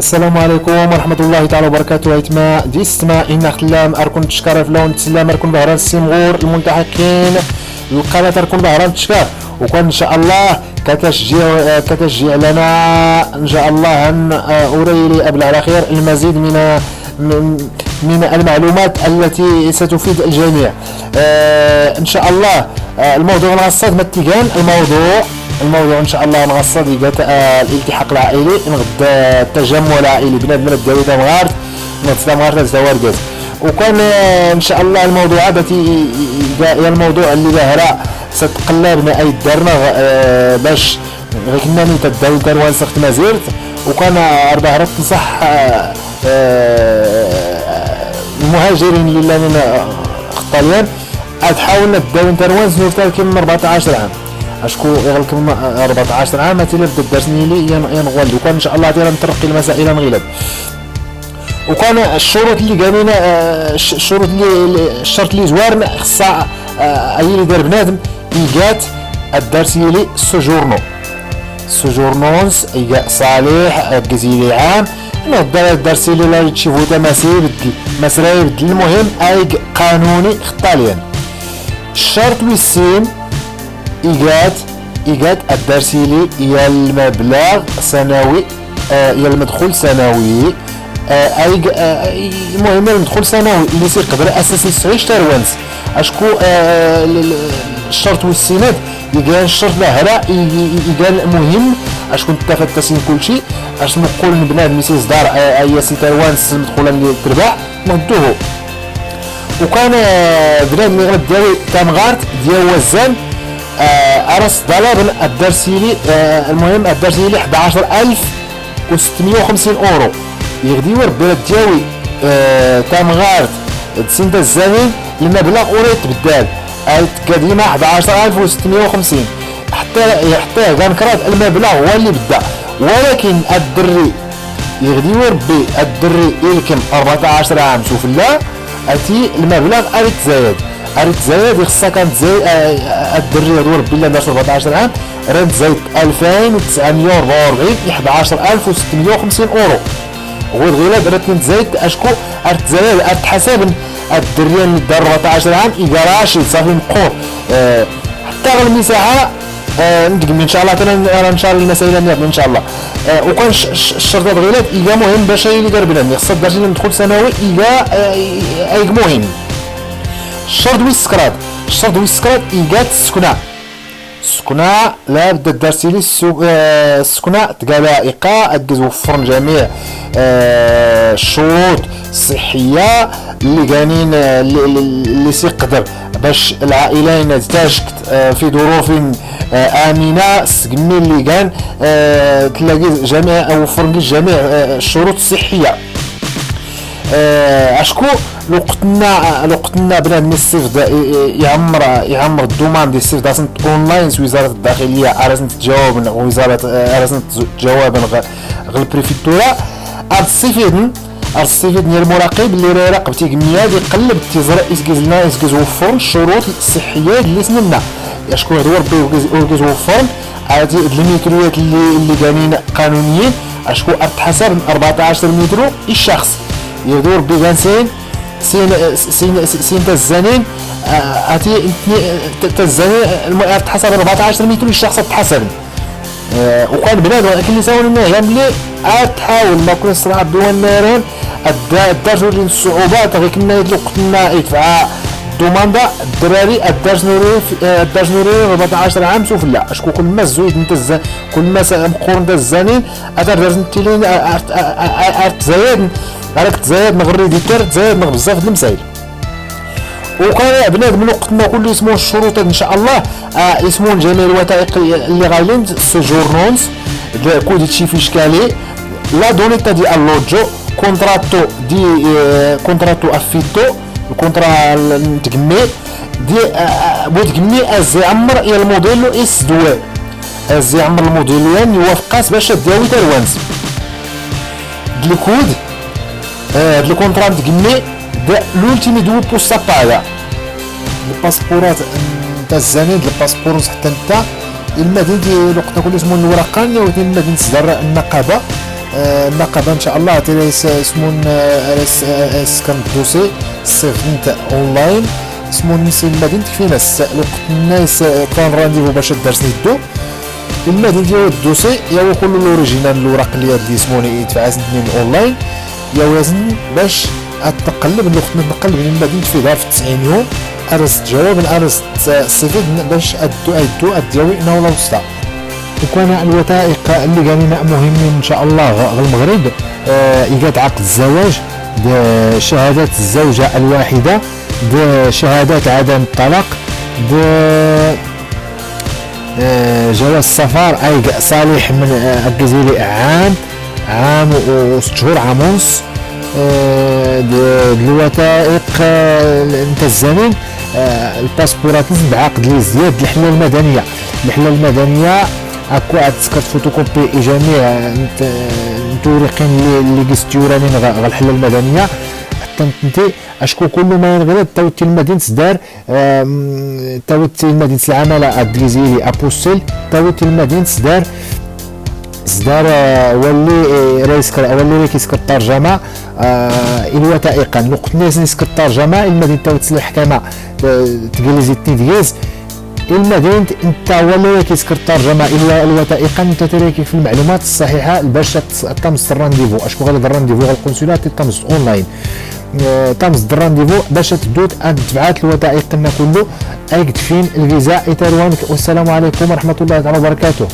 السلام عليكم ورحمة الله تعالى وبركاته. ايتما ديستما إن خلام أركون تشكار فلون تسلام أركون بهران السيمغور الملتحقين القناة أركون بهران تشكار وكان إن شاء الله كتشجيع لنا إن شاء الله أن أريلي قبل على خير المزيد من المعلومات التي ستفيد الجميع. إن شاء الله الموضوع نغصد متجان الموضوع ان شاء الله نغصد الالتحاق العائلي نغد التجمع العائلي بنادم الداوي تمغارت نغد زوارجز وكان ان شاء الله الموضوع التي هي الموضوع اللي ظاهره ستقلبنا اي دارنا باش كنا نتداوي دروان سخت ما زرت وكان اربع رات صح المهاجرين اللي لنا خطاليان تحاولنا تداوي دروان زرت كم 14 عام اشكو يغلكم 14 عام تيلا بدا درسني لي ينغول وكان ان شاء الله تيلا نترقي المسائل نغيلب وكان الشروط اللي قالينا الشرط اللي زوارنا خصها اي اللي دار بنادم ايجات الدرس لي سوجورنونس ايجا صالح جزيلي عام نقدر الدرس اللي لا تشوفوا تماثيل بدل مسرا يبدل المهم اي قانوني خطاليا الشرط والسين إيجاد الدرسيلي يا المبلغ سنوي يا المدخول سنوي المهم المدخول سنوي اللي يصير قدر أساسي سعيش تروانس أشكو الشرط والسند يقال الشرط ظاهرة يقال مهم أشكو تفتسين كل شيء أش نقول بنادم يسيز دار أي سي تروانس المدخول اللي تربح نهدوه وكان بنادم يغلب ديالي تامغارت ديال وزان أرس دولار الدرسيلي المهم الدرسيلي 11650 أورو يغدي وربي تجاوي تامغارت تسنت الزمن المبلغ أوريت بدال القديمة 11650 حتى غنكرات المبلغ هو اللي بدا ولكن الدري يغدي وربي الدري يلكم 14 عام شوف لا أتي المبلغ أريد زايد خصها كانت زايد الدري هذو ربي الله دار 14 عام راه زايد 2944 11650 أورو هو الغلاب راه تزايد اشكو ارتزايد ارتحسب الدري اللي دار 14 عام يقراشي صافي مقور حتى غير المساحه ندقم ان شاء الله ان شاء الله المسائل ان شاء الله وكان الشرط الغلاب إيجا مهم باش اللي دار بنادم خصها الدرجه اللي ندخل ثانوي إيجا اي مهم الشرط والسكرات إيجاد السكنة لا بدا درسيلي السكنة تقالائقة أدز وفرن جميع الشروط الصحية اللي قانين اللي سيقدر باش العائلين تشكت في ظروف آمنة سقمي اللي كان تلاقي جميع وفرن جميع الشروط الصحية اشكو لقطنا بنادم الصيف يعمر الدومان ديال الصيف داسنت اونلاين وزاره الداخليه ارسنت تجاوب وزاره ارسنت جوابا غير البريفكتورا الصيفيدن ديال المراقب اللي راقب تيقميا يقلب تيزرع يسكز وفرن الشروط الصحيه اللي سننا اشكو هذا ربي وفرن عادي المتروات اللي كانين قانونيين اشكو ارتحسب 14 مترو الشخص يدور بغانسين سين تزانين اتي تزانين تحسب 14 متر الشخص تحسب وكان بنادم لكن يساوي لنا يملي تحاول ما كون الصراحه بدون نيران الدرجه ديال الصعوبات غير كنا يطلقنا يدفع دوماندا الدراري الدرج نوري 14 عام شوف لا اشكو كل ما زويد انت كل ما مقورن الزانين اتر انتلين ارتزايد راك تزايد نغري ديتر تزايد بزاف د المسائل وكان بنادم وقتنا كل اسمه الشروط ان شاء الله اسمه جميع الوثائق اللي غالين سوجورنونس كود شي فيسكالي لا دونيتا دي اللوجو كونتراتو افيتو الكونترا نتقمي دي بوتقمي ازي عمر يا الموديلو اس دوال ازي عمر الموديلين يوافقاس باش داوي تروانس الكود le contrat تقمي l'ultime دو بوستا بالا الباسبورات نتاع الزمن الباسبور حتى نتا المدينه ديال وقتنا كل اسمه الورقانيه وديال المدينه صدر النقابه النقابه ان شاء الله تريس اسمون سكن الدوسي صيفط اونلاين اسمون نسي المدينه تكفينا الوقت الناس كان رانديفو باش درس ندو المدينه ديال الدوسي يا كل الاوريجينال الاوراق اللي هادي اسموني يدفع سنين اونلاين يا وزن باش اتقلب الوقت نتقلب من المدينه في دار في 90 يوم ارست جواب ارست صيفط باش ادو ديالي انا ولا وسطا. وكان الوثائق اللي قالنا مهمين ان شاء الله غير المغرب ايجاد عقد الزواج، شهادات الزوجه الواحده، شهادات عدم الطلاق، جواز السفر اي صالح من الجزيري عام و6 شهور عام ونص، الوثائق انت الزمن الباسبورات بعقد الازدياد، الحمله المدنيه اكو عاد تسكرت فوتوكوبي جميع نتوريقين اللي قستيورانين غا الحمله المدنيه حتى انت اشكو كل ما ينغرد توتي المدينه دار توتي المدينه العماله الجزيري ابوسيل توتي المدينه دار ولي رئيس ولي كيسكر الترجمه الوثائق الوقت ناس نسكر الترجمه المدينه توتي المحكمه تجلزي تنيديز المدينه انت ولي كيسكر الترجمه الا الوثائق انت تريكي في المعلومات الصحيحه باش تمس الرانديفو اشكو غير الرانديفو القنصلات تمس اونلاين تمس الرانديفو باش تدوت تبعات الوثائق كله اي فين الفيزا ايتاروانك. والسلام عليكم ورحمه الله تعالى وبركاته.